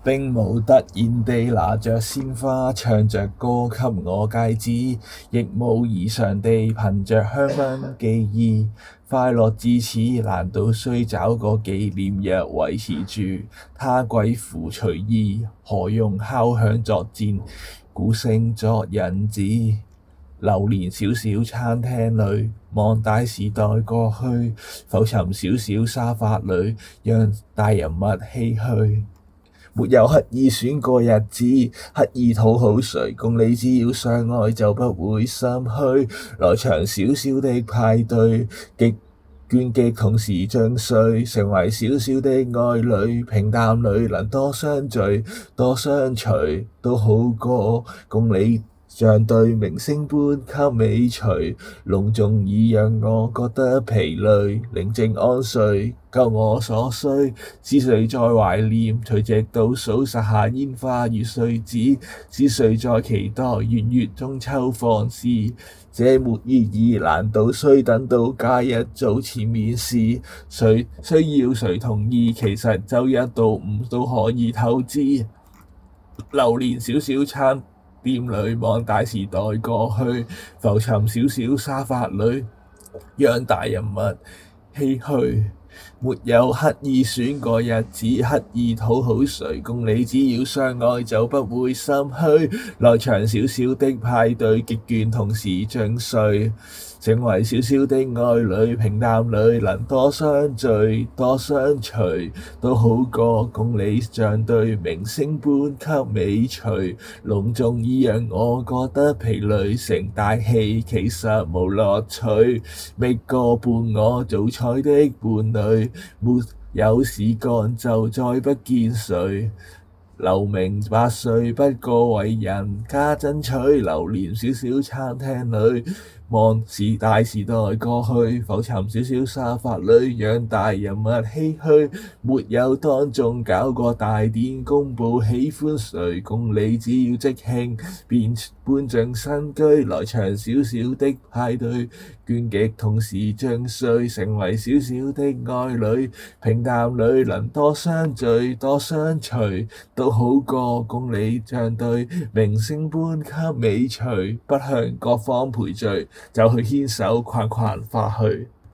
並無突然地拿着鮮花唱着歌給我戒指，亦無異常地憑着香檳記憶。快樂至此，難道須找個紀念日維持住？它貴乎隨意，何用敲響作戰，鼓聲作引子？流連小小餐廳裏，望大時代過去，浮沉小小沙發裏，讓大人物唏噓。沒有刻意選過日子，刻意討好誰，共你只要相愛就不會心虛。來場小小的派對，極倦極同時進睡，成為小小的愛侶，平淡裏能多相聚多相隨，都好過共你像對明星般給尾隨。隆重已讓我覺得疲累，寧靜安睡夠我所需。知誰在懷念，隨即倒數撒下煙花與碎紙？知誰在期待圓月中秋放肆？這沒意義，難道須等到假日做前面事？誰需要誰同意？其實週一到五都可以透支。流連小小餐店裏，望大時代過去，浮沉小小沙發裏，讓大人物唏噓。沒有刻意選過日子，刻意討好誰，共你只要相愛就不會心虛。來場小小的派對，極倦同時進睡，成為小小的愛侶，平淡裏能多相聚多相隨，都好過共你像對明星般給尾隨。隆重已讓我覺得疲累，成大器其實無樂趣。覓個伴我做菜的伴侶，沒有事幹就再不見誰。留名8歲，不過為人家爭取。流連小小餐廳裏，望大時代過去，浮沉小小沙發裏，讓大人物唏噓。沒有當眾搞過大典公佈喜歡誰，共你只要即興便搬進新居。來場小小的派對，倦極同時進睡，成為小小的愛侶，平淡裏能多相聚多相隨，都好過共你像對明星般給尾隨。不向各方賠罪，就去牽手逛逛花去。